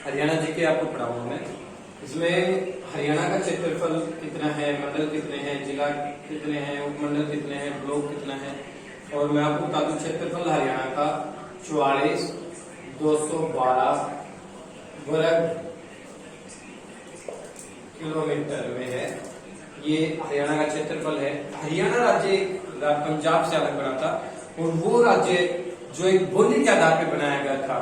Haryana GK आपको पढ़ाऊंगा मैं। इसमें हरियाणा का क्षेत्रफल कितना है, मंडल कितने हैं, जिला कितने हैं, उपमंडल कितने हैं, ब्लॉक कितना है। और मैं आपको बता दूं क्षेत्रफल हरियाणा का 44,212 वर्ग किलोमीटर में है। ये हरियाणा का क्षेत्रफल है। हरियाणा राज्य पंजाब से अलग बना था और वो राज्य जो एक बोली के आधार पर बनाया गया था।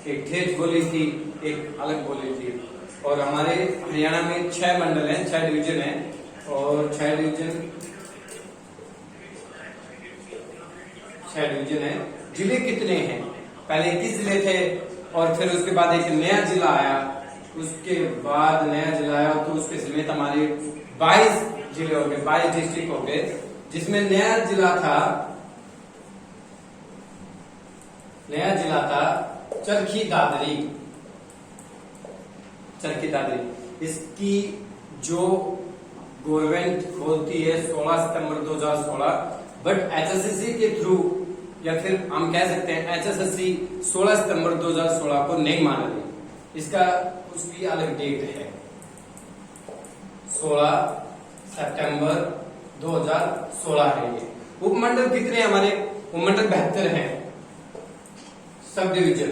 एक ठेठ बोली थी, एक अलग बोली थी। और हमारे हरियाणा में 6 मंडल हैं, 6 डिवीजन हैं और 6 डिवीजन है। जिले कितने हैं? पहले 21 जिले थे और फिर उसके बाद एक नया जिला आया, उसके बाद नया जिला आया तो उसके समेत हमारे 22 जिले हो गए, 22 डिस्ट्रिक्ट हो गए। जिसमें नया जिला था चरखी दादरी। इसकी जो गवर्नमेंट खोलती है 16 सितंबर 2016, बट एचएसएससी के थ्रू या फिर हम कह सकते हैं एचएसएससी 16 सितंबर 2016 को नहीं मान रही। इसका उसकी अलग डेट है 16 सितंबर 2016 है ये। उपमंडल कितने हमारे? उपमंडल 72 हैं। सब डिवीजन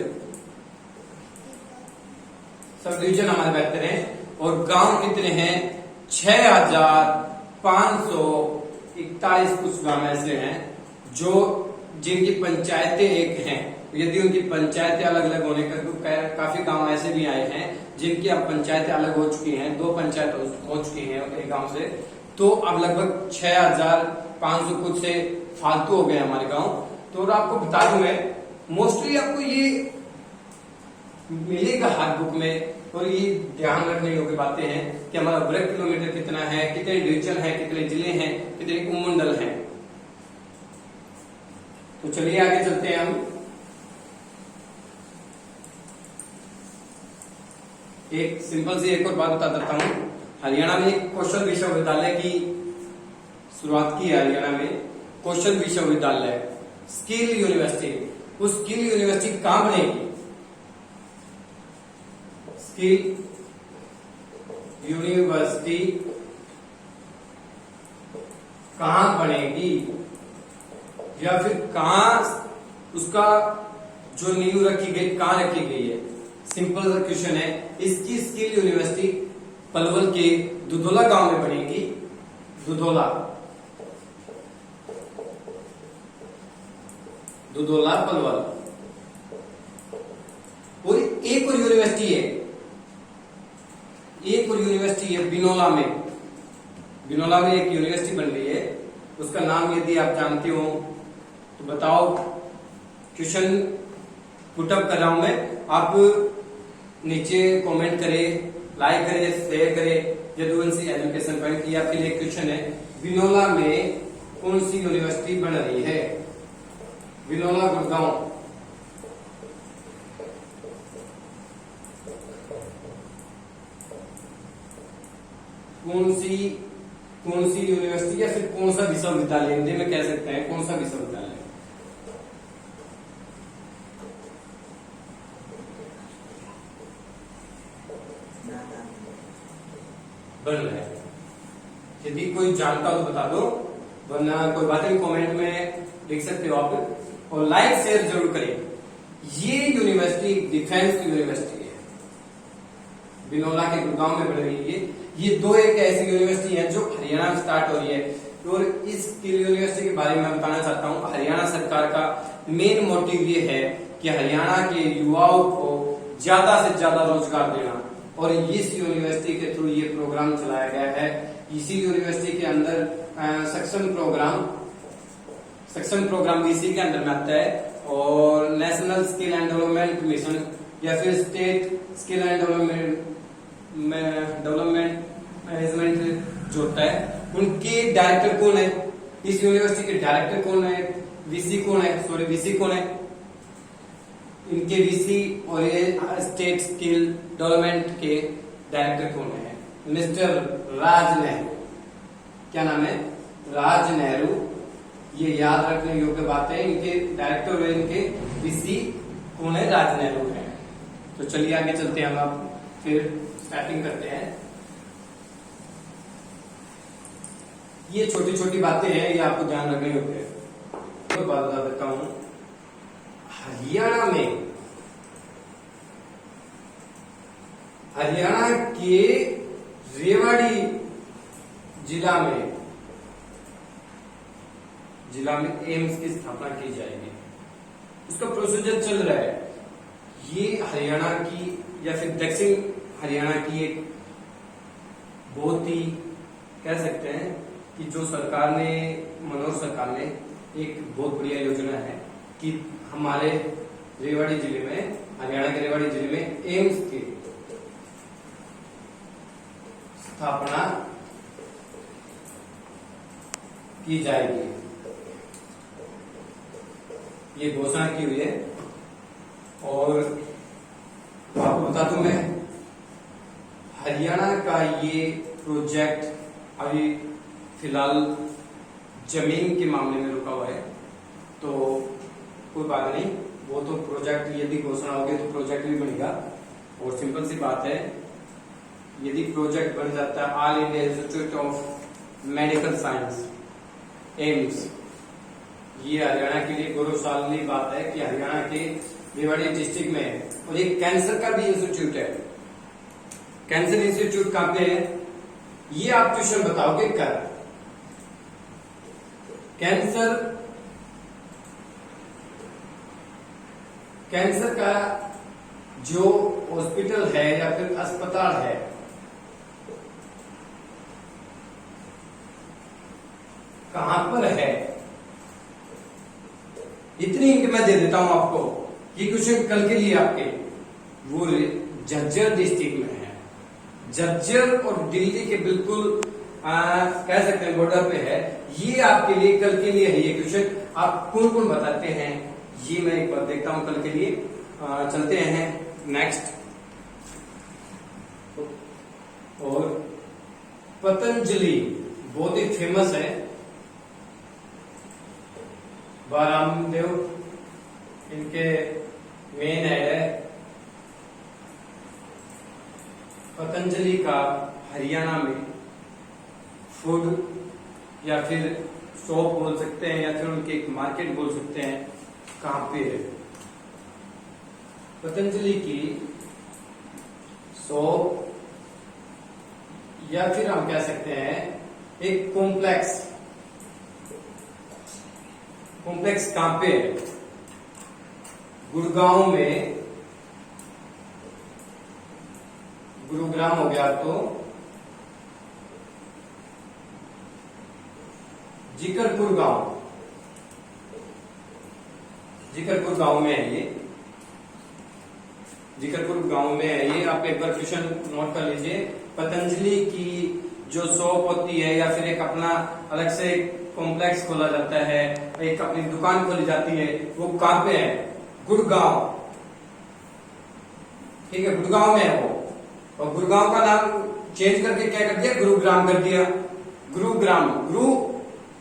हमारे 72 हैं। और गांव कितने हैं? 6,541 कुछ गांव ऐसे हैं जो जिनकी पंचायतें एक हैं। यदि उनकी पंचायतें अलग अलग होने का काफी गांव ऐसे भी आए हैं जिनकी अब पंचायतें अलग हो चुकी हैं, 2 पंचायत हो चुकी हैं एक गांव से, तो अब लगभग 6,500 कुछ से फालतू हो गए हमारे गांव। तो और आपको बता दूं मैं, मोस्टली आपको ये मिलेगा हर बुक में और ये ध्यान रखने योग्य बातें हैं कि हमारा वर्ग किलोमीटर कितना है, कितने डिवीजन है, कितने जिले हैं, कितने उपमंडल हैं। तो चलिए आगे चलते हैं हम। एक सिंपल सी एक और बात बता देता हूं। हरियाणा में एक कौशल विश्वविद्यालय की शुरुआत की है। हरियाणा में कौशल विश्वविद्यालय, स्किल यूनिवर्सिटी। उस स्किल यूनिवर्सिटी कहां बनेगी? स्किल यूनिवर्सिटी कहां बनेगी या फिर कहां उसका जो नींव रखी गई, कहां रखी गई है? सिंपल सा क्वेश्चन है। इसकी स्किल यूनिवर्सिटी पलवल के दुधोला गांव में बनेगी। दुधोला पलवल। और एक और यूनिवर्सिटी है बिनोला में। बिनोला में एक यूनिवर्सिटी बन रही है, उसका नाम यदि आप जानते हो तो बताओ। क्वेश्चन पुटअप कर रहा हूं मैं, आप नीचे कमेंट करें, लाइक करें, शेयर करें। यदुवंशी एजुकेशन पॉइंट या फिर एक क्वेश्चन है, बिनोला में कौन सी यूनिवर्सिटी बन रही है? बिनोला गुड़गांव। कौन सी यूनिवर्सिटी या फिर कौन सा विश्वविद्यालय, हिंदी में कह सकते हैं कौन सा विश्वविद्यालय बन रहा है? यदि कोई जानता हो तो बता दो, वरना कोई बात नहीं कमेंट में लिख सकते हो आप। और लाइक शेयर जरूर करें। ये यूनिवर्सिटी डिफेंस यूनिवर्सिटी है, बिनोला के गुड़गांव में बन रही है। ये 2 एक ऐसी यूनिवर्सिटी है जो हरियाणा में स्टार्ट हो रही है। और इस स्किल यूनिवर्सिटी के बारे में बताना चाहता हूं। हरियाणा सरकार का मेन मोटिव ये है कि हरियाणा के युवाओं को ज्यादा से ज्यादा रोजगार देना, और इस यूनिवर्सिटी के थ्रू ये प्रोग्राम चलाया गया है। इसी यूनिवर्सिटी के अंदर सक्षम प्रोग्राम भी इसी के अंदर में आता है। और national skill and development mission या फिर state skill and development management जो होता है, उनके डायरेक्टर कौन है? इस यूनिवर्सिटी के डायरेक्टर कौन है? वीसी कौन है? इनके वीसी और ये स्टेट स्किल डेवलपमेंट के डायरेक्टर कौन है? मिस्टर राज नेहरू। क्या नाम है? राज नेहरू। ये याद रखने योग्य बात है। इनके डायरेक्टर और इनके वीसी कौन है? राज नेहरू है। तो चलिए आगे चलते हैं, हम अब फिर स्टार्टिंग करते हैं। ये छोटी छोटी बातें हैं, ये आपको ध्यान रखनी होती है। तो बात बता देता हूं, हरियाणा के रेवाड़ी जिला में एम्स की स्थापना की जाएगी। उसका प्रोसीजर चल रहा है। ये हरियाणा की या फिर दक्षिण हरियाणा की एक बहुत ही कह सकते हैं कि जो सरकार ने, मनोहर सरकार ने एक बहुत बढ़िया योजना है कि हमारे रेवाड़ी जिले में, हरियाणा के रेवाड़ी जिले में एम्स की स्थापना की जाएगी। ये घोषणा की हुई है। और आपको बता दूं मैं, हरियाणा का ये प्रोजेक्ट अभी फिलहाल जमीन के मामले में रुका हुआ है, तो कोई बात नहीं, वो तो प्रोजेक्ट यदि घोषणा होगी तो प्रोजेक्ट भी बनेगा। और सिंपल सी बात है, यदि प्रोजेक्ट बन जाता है all India institute of medical science AIIMS, ये हरियाणा के लिए गौरवशाली बात है कि हरियाणा के रेवाड़ी डिस्ट्रिक्ट में, और एक कैंसर का भी इंस्टीट्यूट है। कैंसर इंस्टीट्यूट कहां पे है ये आप ट्यूशन बताओगे कर। कैंसर का जो हॉस्पिटल है या फिर अस्पताल है, कहां पर है, इतनी हिंट मैं दे देता हूं आपको। ये क्वेश्चन कल के लिए आपके, वो झज्जर डिस्ट्रिक्ट में है। झज्जर और दिल्ली के बिल्कुल कह सकते हैं बॉर्डर पे है। ये आपके लिए कल के लिए है ये क्वेश्चन। आप कौन कौन बताते हैं ये मैं एक बार देखता हूं कल के लिए। चलते हैं नेक्स्ट। और पतंजलि बहुत ही फेमस है, रामदेव इनके मेन है। पतंजलि का हरियाणा में फूड या फिर शॉप बोल सकते हैं या फिर उनके एक मार्केट बोल सकते हैं, कहां पे है पतंजलि की शॉप, या फिर हम कह सकते हैं एक कॉम्प्लेक्स कहां पे है? गुड़गांव में, गुरुग्राम हो गया तो जिकरपुर गांव में है ये। जिकरपुर गांव में है ये। आप एक बार क्वेश्चन नोट कर लीजिए। पतंजलि की जो शॉप होती है या फिर एक अपना अलग से कॉम्प्लेक्स खोला जाता है, एक अपनी दुकान खोली जाती है, वो कहां पे है? गुड़गांव। ठीक है, गुड़गांव में है वो। और गुड़गांव का नाम चेंज करके क्या कर दिया? गुरुग्राम कर दिया। गुरुग्राम, गुरु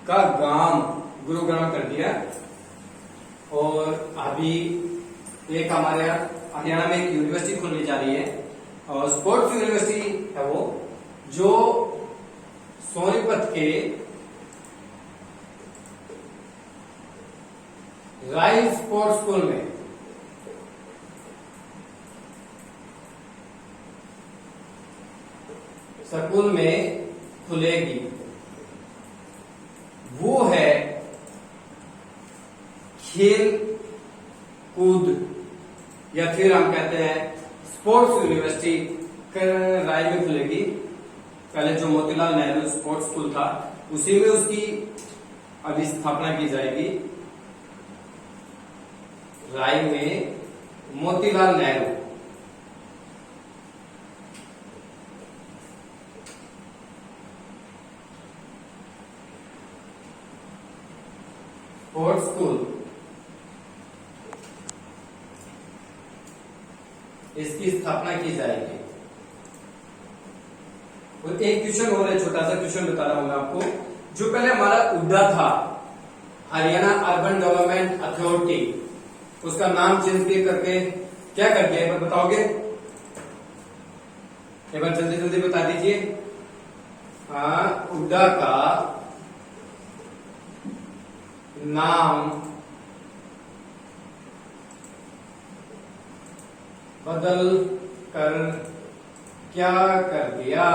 का ग्राम, गुरुग्राम कर दिया। और अभी एक हमारे हरियाणा में एक यूनिवर्सिटी खुलने जा रही है, और स्पोर्ट्स यूनिवर्सिटी है वो, जो सोनीपत के राइल स्पोर्ट्स स्कूल में खुलेगी। वो है खेल कूद या फिर हम कहते हैं स्पोर्ट्स यूनिवर्सिटी राय में खुलेगी। पहले जो मोतीलाल नेहरू स्पोर्ट्स स्कूल था उसी में उसकी अभी स्थापना की जाएगी। राय में मोतीलाल नेहरू स्पोर्ट्स स्कूल, इसकी स्थापना की जाएगी। और एक क्वेश्चन और है, छोटा सा क्वेश्चन बता रहा हूं मैं आपको। जो पहले हमारा उड्डा था, हरियाणा अर्बन डेवलपमेंट अथॉरिटी, उसका नाम चेंज करके क्या कर दिया, एक बार बताओगे? एक बार जल्दी जल्दी बता दीजिए। हाँ, हुड्डा का नाम बदल कर क्या कर दिया?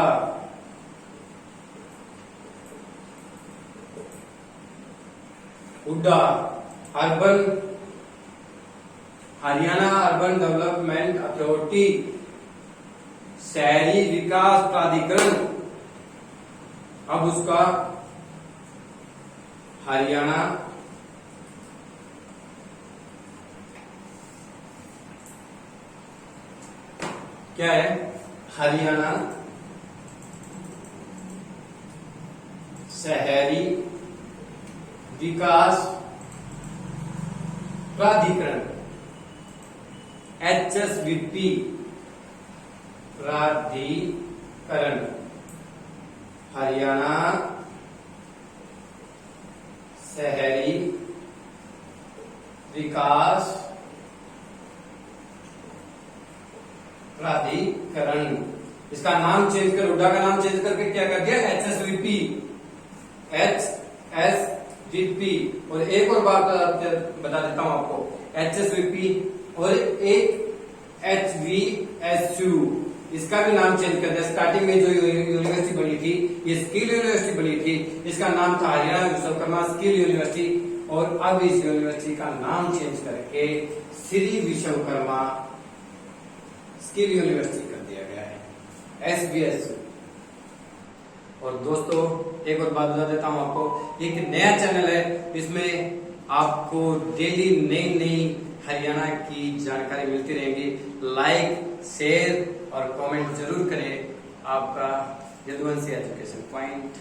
Hooda urban Haryana urban development authority शहरी विकास प्राधिकरण, अब उसका हरियाणा क्या है? हरियाणा शहरी विकास प्राधिकरण HSVP प्राधिकरण, हरियाणा शहरी विकास प्राधिकरण। इसका नाम चेंज कर, हुड्डा का नाम चेंज करके क्या कर दिया? HSVP, HSVP। और एक और बात बता देता हूं आपको, HSVP और एक HVSU, इसका भी नाम चेंज कर दिया। स्टार्टिंग में जो यूनिवर्सिटी बनी थी, ये स्किल यूनिवर्सिटी बनी थी, इसका नाम था हरियाणा विश्वकर्मा स्किल यूनिवर्सिटी, और अब इस यूनिवर्सिटी का नाम चेंज करके श्री विश्वकर्मा स्किल यूनिवर्सिटी कर दिया गया है, SVSU। और दोस्तों एक और बात बता देता हूं आपको, एक नया चैनल है, इसमें आपको डेली नई नई हरियाणा की जानकारी मिलती रहेगी। लाइक, शेयर और कमेंट जरूर करें। आपका यदुवंशी एजुकेशन पॉइंट।